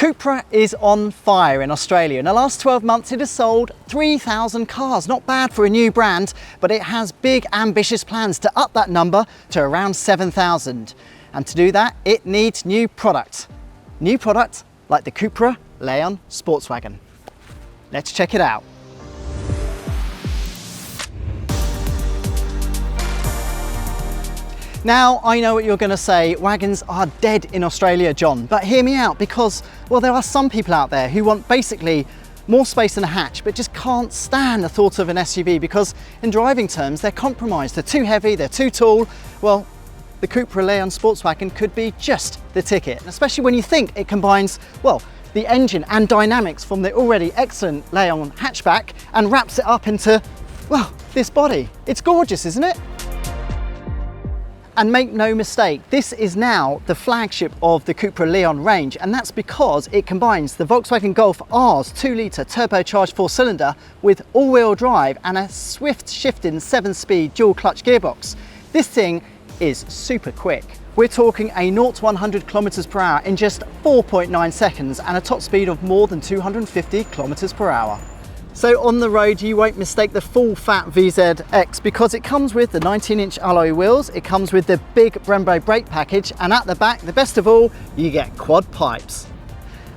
Cupra is on fire in Australia. In the last 12 months, it has sold 3,000 cars. Not bad for a new brand, but it has big, ambitious plans to up that number to around 7,000. And to do that, it needs new product. New product like the Cupra Leon Sportswagen. Let's check it out. Now, I know what you're going to say, wagons are dead in Australia, John, but hear me out because, well, there are some people out there who want basically more space than a hatch, but just can't stand the thought of an SUV because in driving terms, they're compromised. They're too heavy, they're too tall. Well, the Cupra Leon Sportswagen could be just the ticket, especially when you think it combines, well, the engine and dynamics from the already excellent Leon hatchback and wraps it up into, well, this body. It's gorgeous, isn't it? And make no mistake, this is now the flagship of the Cupra Leon range, and that's because it combines the Volkswagen Golf R's 2-litre turbocharged 4-cylinder with all-wheel drive and a swift shifting 7-speed dual-clutch gearbox. This thing is super quick. We're talking a 0 to 100 kilometers per hour in just 4.9 seconds and a top speed of more than 250 kilometers per hour. So on the road, you won't mistake the full fat VZX because it comes with the 19-inch alloy wheels, it comes with the big Brembo brake package, and at the back, the best of all, you get quad pipes.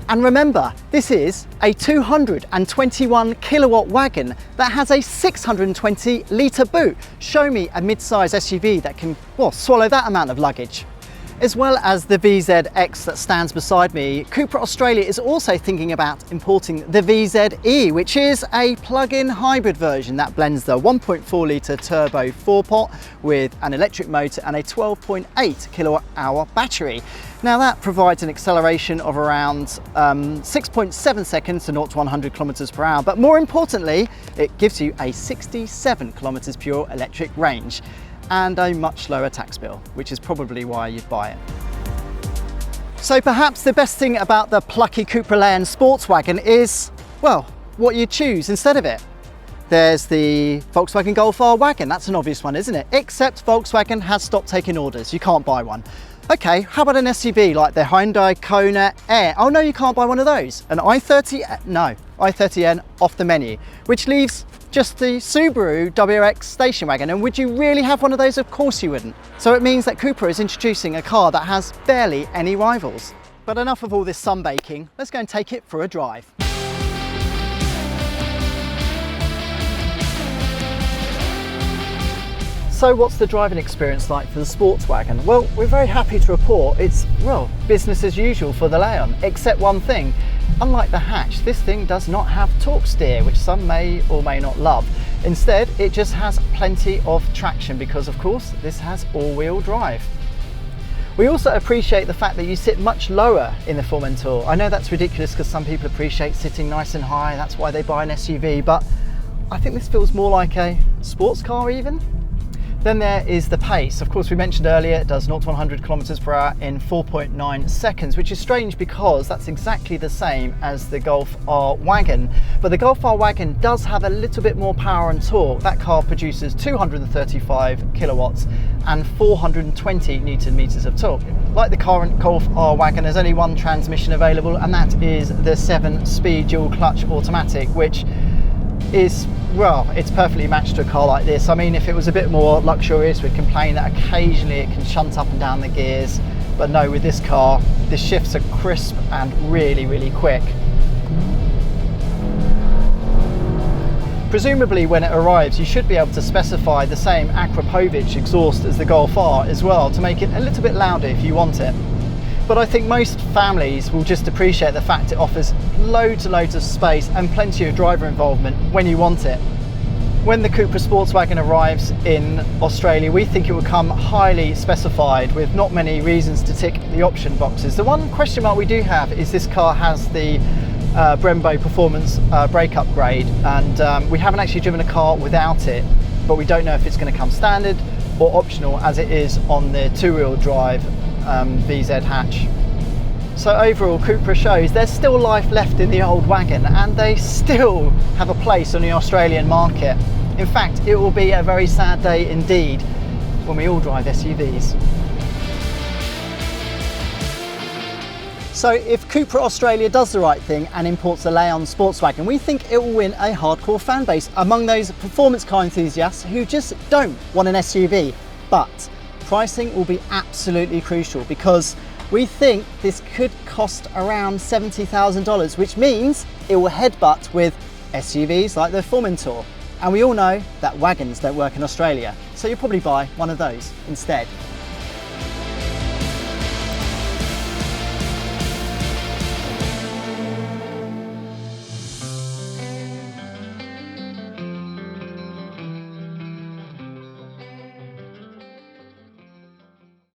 And remember, this is a 221 kilowatt wagon that has a 620 litre boot. Show me a mid-size SUV that can, well, swallow that amount of luggage. As well as the VZX that stands beside me, Cupra Australia is also thinking about importing the VZE, which is a plug-in hybrid version that blends the 1.4 litre turbo 4-pot with an electric motor and a 12.8 kilowatt hour battery. Now that provides an acceleration of around 6.7 seconds to 0 to 100 kilometers per hour, but more importantly, it gives you a 67 kilometers pure electric range and a much lower tax bill, which is probably why you'd buy it. So perhaps the best thing about the plucky Cupra Leon Sportswagen is, well, what you choose instead of it. There's the Volkswagen Golf R wagon, that's an obvious one, isn't it? Except Volkswagen has stopped taking orders, you can't buy one. Okay, how about an SUV like the Hyundai Kona Air? Oh no, you can't buy one of those. An i30, no, i30N off the menu, which leaves just the Subaru WRX station wagon. And would you really have one of those? Of course you wouldn't. So it means that Cupra is introducing a car that has barely any rivals. But enough of all this sunbaking, let's go and take it for a drive. So what's the driving experience like for the Sportswagen? Well, we're very happy to report it's, well, business as usual for the Leon, except one thing. Unlike the hatch, this thing does not have torque steer, which some may or may not love. Instead, it just has plenty of traction because, of course, this has all-wheel drive. We also appreciate the fact that you sit much lower in the Formentor. I know that's ridiculous because some people appreciate sitting nice and high, that's why they buy an SUV, but I think this feels more like a sports car even. Then there is the pace. Of course, we mentioned earlier, it does 0 to 100 kilometers per hour in 4.9 seconds, which is strange because that's exactly the same as the Golf R wagon. But the Golf R wagon does have a little bit more power and torque. That car produces 235 kilowatts and 420 Newton meters of torque. Like the current Golf R wagon, there's only one transmission available, and that is the 7-speed dual clutch automatic, which is, well, it's perfectly matched to a car like this. I mean, if it was a bit more luxurious, we'd complain that occasionally it can shunt up and down the gears. But no, with this car, the shifts are crisp and really, really quick. Presumably when it arrives, you should be able to specify the same Akrapovic exhaust as the Golf R as well to make it a little bit louder if you want it. But I think most families will just appreciate the fact it offers loads and loads of space and plenty of driver involvement when you want it. When the Cupra Sportswagen arrives in Australia, we think it will come highly specified with not many reasons to tick the option boxes. The one question mark we do have is this car has the Brembo Performance brake upgrade, and we haven't actually driven a car without it, but we don't know if it's going to come standard or optional as it is on the 2-wheel drive VZ hatch. So overall, Cupra shows there's still life left in the old wagon and they still have a place on the Australian market. In fact, it will be a very sad day indeed when we all drive SUVs. So if Cupra Australia does the right thing and imports the Leon sports wagon, we think it will win a hardcore fan base among those performance car enthusiasts who just don't want an SUV. But pricing will be absolutely crucial, because we think this could cost around $70,000, which means it will headbutt with SUVs like the Formentor. And we all know that wagons don't work in Australia, so you'll probably buy one of those instead.